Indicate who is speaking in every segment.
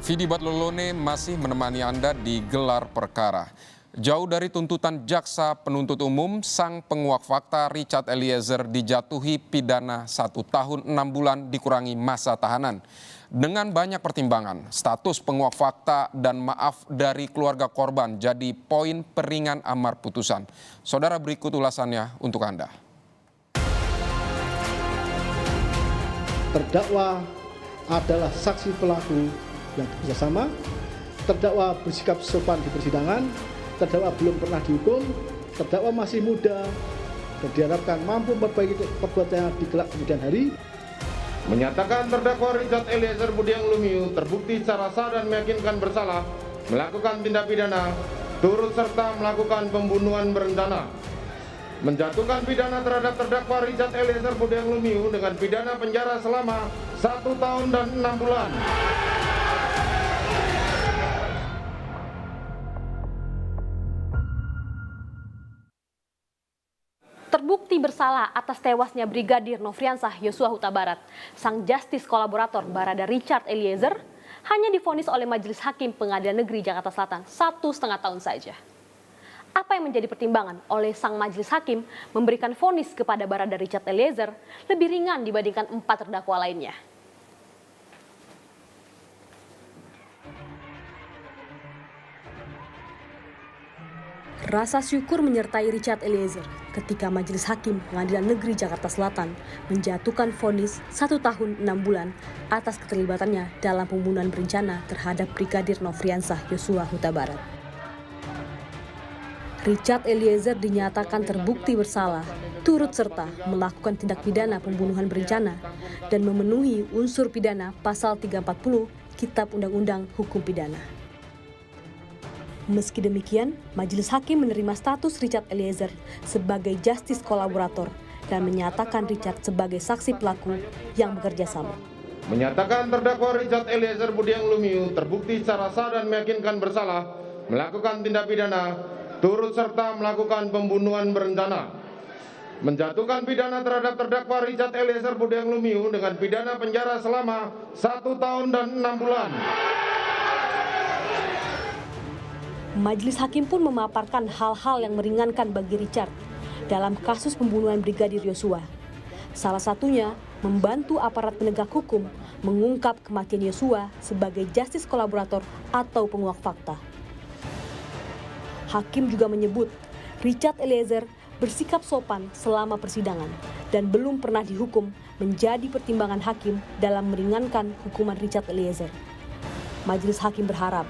Speaker 1: Vidi Batlolone masih menemani Anda di gelar perkara. Jauh dari tuntutan jaksa penuntut umum, sang penguak fakta Richard Eliezer dijatuhi pidana 1 tahun 6 bulan dikurangi masa tahanan. Dengan banyak pertimbangan, status penguak fakta dan maaf dari keluarga korban jadi poin peringan amar putusan. Saudara, berikut ulasannya untuk Anda.
Speaker 2: Terdakwa adalah saksi pelaku yang bekerjasama, terdakwa bersikap sopan di persidangan, terdakwa belum pernah dihukum, terdakwa masih muda, dan diharapkan mampu memperbaiki perbuatannya di kelak kemudian hari.
Speaker 3: Menyatakan terdakwa Richard Eliezer Budiang Lumiu terbukti secara sah dan meyakinkan bersalah melakukan tindak pidana turut serta melakukan pembunuhan berencana. Menjatuhkan pidana terhadap terdakwa Richard Eliezer Budiang Lumiu dengan pidana penjara selama 1 tahun dan 6 bulan.
Speaker 4: Terbukti bersalah atas tewasnya Brigadir Nofriansah Yosua Huta Barat, sang justice kolaborator Barada Richard Eliezer hanya divonis oleh Majelis Hakim Pengadilan Negeri Jakarta Selatan 1,5 tahun saja. Apa yang menjadi pertimbangan oleh sang Majelis Hakim memberikan vonis kepada Barada Richard Eliezer lebih ringan dibandingkan 4 terdakwa lainnya? Rasa syukur menyertai Richard Eliezer ketika Majelis Hakim Pengadilan Negeri Jakarta Selatan menjatuhkan vonis 1 tahun 6 bulan atas keterlibatannya dalam pembunuhan berencana terhadap Brigadir Nofriansah Yosua Huta Barat. Richard Eliezer dinyatakan terbukti bersalah, turut serta melakukan tindak pidana pembunuhan berencana dan memenuhi unsur pidana pasal 340 Kitab Undang-Undang Hukum Pidana. Meski demikian, Majelis Hakim menerima status Richard Eliezer sebagai justice kolaborator dan menyatakan Richard sebagai saksi pelaku yang bekerja sama.
Speaker 3: Menyatakan terdakwa Richard Eliezer Budiang Lumiu terbukti secara sah dan meyakinkan bersalah melakukan tindak pidana turut serta melakukan pembunuhan berencana. Menjatuhkan pidana terhadap terdakwa Richard Eliezer Budiang Lumiu dengan pidana penjara selama 1 tahun dan 6 bulan.
Speaker 4: Majelis Hakim pun memaparkan hal-hal yang meringankan bagi Richard dalam kasus pembunuhan Brigadir Yosua. Salah satunya, membantu aparat penegak hukum mengungkap kematian Yosua sebagai justice kolaborator atau penguak fakta. Hakim juga menyebut Richard Eliezer bersikap sopan selama persidangan dan belum pernah dihukum menjadi pertimbangan hakim dalam meringankan hukuman Richard Eliezer. Majelis Hakim berharap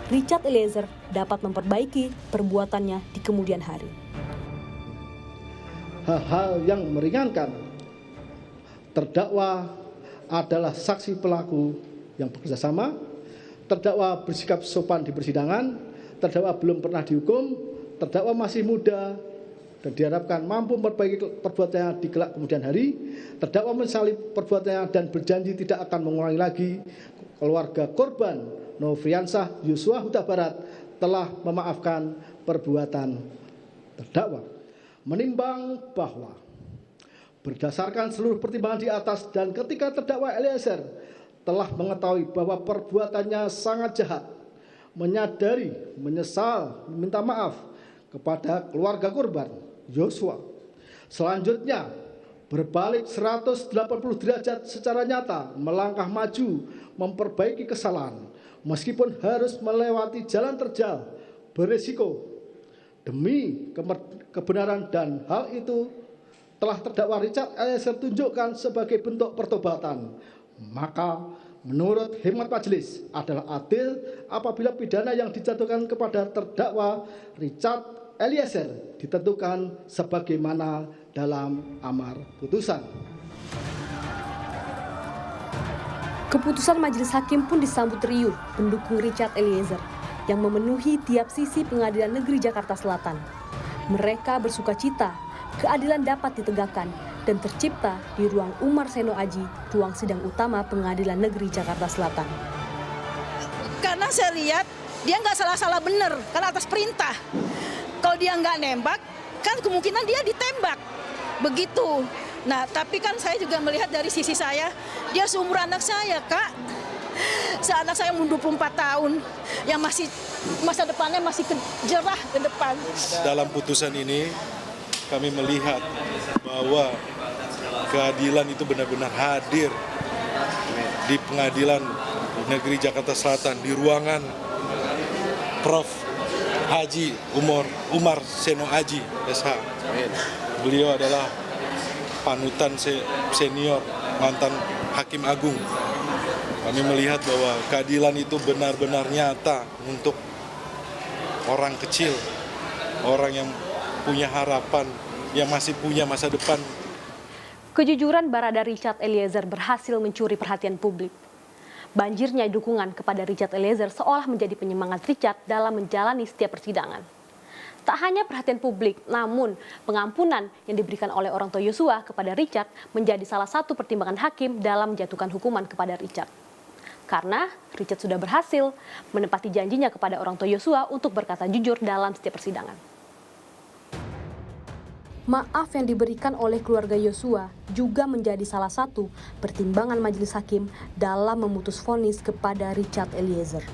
Speaker 4: Richard Eliezer dapat memperbaiki perbuatannya di kemudian hari.
Speaker 2: Hal-hal yang meringankan, terdakwa adalah saksi pelaku yang bekerjasama, terdakwa bersikap sopan di persidangan, terdakwa belum pernah dihukum, terdakwa masih muda, dan diharapkan mampu memperbaiki perbuatannya di kelak kemudian hari, terdakwa menyesali perbuatannya dan berjanji tidak akan mengulangi lagi. Keluarga korban Nofriansah Yosua Huta Barat telah memaafkan perbuatan terdakwa. Menimbang bahwa berdasarkan seluruh pertimbangan di atas dan ketika terdakwa Eliezer telah mengetahui bahwa perbuatannya sangat jahat, menyadari, menyesal, meminta maaf kepada keluarga korban Yosua. Selanjutnya, berbalik 180 derajat secara nyata, melangkah maju, memperbaiki kesalahan, meskipun harus melewati jalan terjal, berisiko, demi kebenaran, dan hal itu telah terdakwa Richard Eliezer tunjukkan sebagai bentuk pertobatan. Maka menurut hemat majelis adalah adil apabila pidana yang dijatuhkan kepada terdakwa Richard Eliezer ditentukan sebagaimana dalam amar putusan.
Speaker 4: Keputusan Majelis Hakim pun disambut riuh pendukung Richard Eliezer yang memenuhi tiap sisi Pengadilan Negeri Jakarta Selatan. Mereka bersukacita keadilan dapat ditegakkan dan tercipta di ruang Umar Seno Aji, ruang sidang utama Pengadilan Negeri Jakarta Selatan.
Speaker 5: Karena saya lihat dia nggak salah-salah bener, karena atas perintah. Kalau dia nggak nembak, kan kemungkinan dia ditembak. Begitu. Nah, tapi kan saya juga melihat dari sisi saya, dia seumur anak saya, Kak. Anak saya umur 24 tahun yang masih masa depannya masih jerah ke depan.
Speaker 6: Dalam putusan ini kami melihat bahwa keadilan itu benar-benar hadir di Pengadilan Negeri Jakarta Selatan di ruangan Prof. Haji Umar Seno Aji SH. Beliau adalah panutan senior mantan Hakim Agung. Kami melihat bahwa keadilan itu benar-benar nyata untuk orang kecil, orang yang punya harapan, yang masih punya masa depan.
Speaker 4: Kejujuran Barada Richard Eliezer berhasil mencuri perhatian publik. Banjirnya dukungan kepada Richard Eliezer seolah menjadi penyemangat Richard dalam menjalani setiap persidangan. Tak hanya perhatian publik, namun pengampunan yang diberikan oleh orang tua Yosua kepada Richard menjadi salah satu pertimbangan hakim dalam menjatuhkan hukuman kepada Richard. Karena Richard sudah berhasil menepati janjinya kepada orang tua Yosua untuk berkata jujur dalam setiap persidangan. Maaf yang diberikan oleh keluarga Yosua juga menjadi salah satu pertimbangan majelis hakim dalam memutus vonis kepada Richard Eliezer.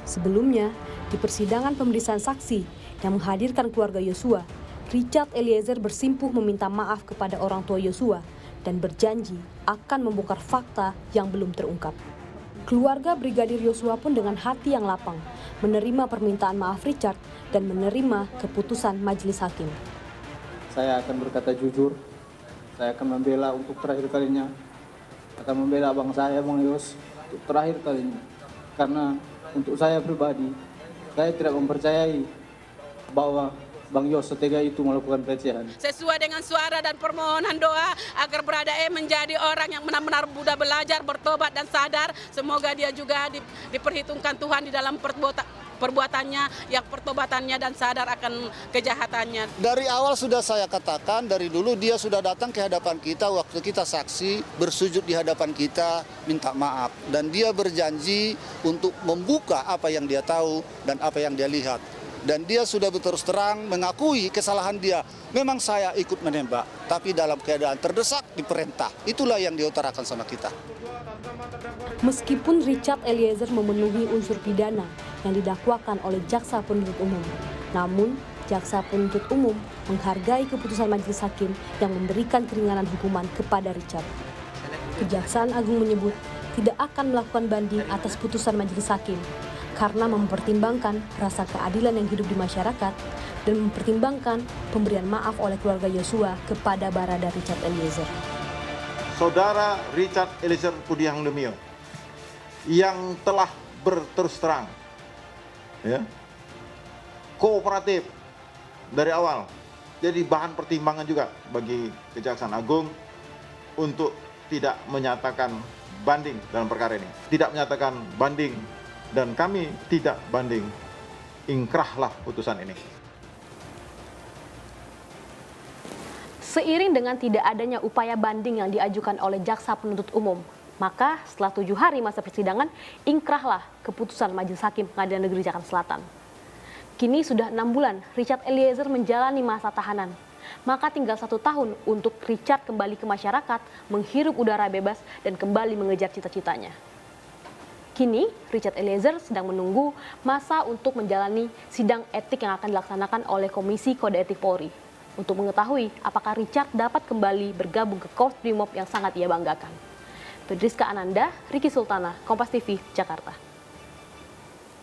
Speaker 4: Sebelumnya, di persidangan pemeriksaan saksi yang menghadirkan keluarga Yosua, Richard Eliezer bersimpuh meminta maaf kepada orang tua Yosua dan berjanji akan membongkar fakta yang belum terungkap. Keluarga Brigadir Yosua pun dengan hati yang lapang menerima permintaan maaf Richard dan menerima keputusan majelis hakim.
Speaker 7: Saya akan berkata jujur, saya akan membela untuk terakhir kalinya, akan membela abang saya, Bang Yos, untuk terakhir kalinya. Karena untuk saya pribadi, saya tidak mempercayai bahwa Bang Yos setega itu melakukan pelecehan.
Speaker 8: Sesuai dengan suara dan permohonan doa agar Barada E menjadi orang yang benar-benar mudah belajar, bertobat dan sadar. Semoga dia juga diperhitungkan Tuhan di dalam perbuatannya, yang pertobatannya dan sadar akan kejahatannya.
Speaker 9: Dari awal sudah saya katakan, dari dulu dia sudah datang ke hadapan kita waktu kita saksi, bersujud di hadapan kita, minta maaf. Dan dia berjanji untuk membuka apa yang dia tahu dan apa yang dia lihat. Dan dia sudah berterus terang mengakui kesalahan dia. Memang saya ikut menembak, tapi dalam keadaan terdesak diperintah. Itulah yang diutarakan sama kita.
Speaker 4: Meskipun Richard Eliezer memenuhi unsur pidana yang didakwakan oleh jaksa penuntut umum, namun jaksa penuntut umum menghargai keputusan majelis hakim yang memberikan keringanan hukuman kepada Richard. Kejaksaan Agung menyebut tidak akan melakukan banding atas putusan majelis hakim karena mempertimbangkan rasa keadilan yang hidup di masyarakat dan mempertimbangkan pemberian maaf oleh keluarga Yosua kepada Barada Richard Eliezer.
Speaker 3: Saudara Richard Eliezer Pudiang Lumiu yang telah berterus terang, kooperatif dari awal, jadi bahan pertimbangan juga bagi Kejaksaan Agung untuk tidak menyatakan banding dalam perkara ini, tidak menyatakan banding. Dan kami tidak banding, ingkrahlah putusan ini.
Speaker 4: Seiring dengan tidak adanya upaya banding yang diajukan oleh jaksa penuntut umum, maka setelah 7 hari masa persidangan, ingkrahlah keputusan majelis hakim Pengadilan Negeri Jakarta Selatan. Kini sudah 6 bulan Richard Eliezer menjalani masa tahanan. Maka tinggal 1 tahun untuk Richard kembali ke masyarakat, menghirup udara bebas dan kembali mengejar cita-citanya. Kini, Richard Eliezer sedang menunggu masa untuk menjalani sidang etik yang akan dilaksanakan oleh Komisi Kode Etik Polri untuk mengetahui apakah Richard dapat kembali bergabung ke Korps Brimob yang sangat ia banggakan. Fedriska Ananda, Riki Sultana, Kompas TV, Jakarta.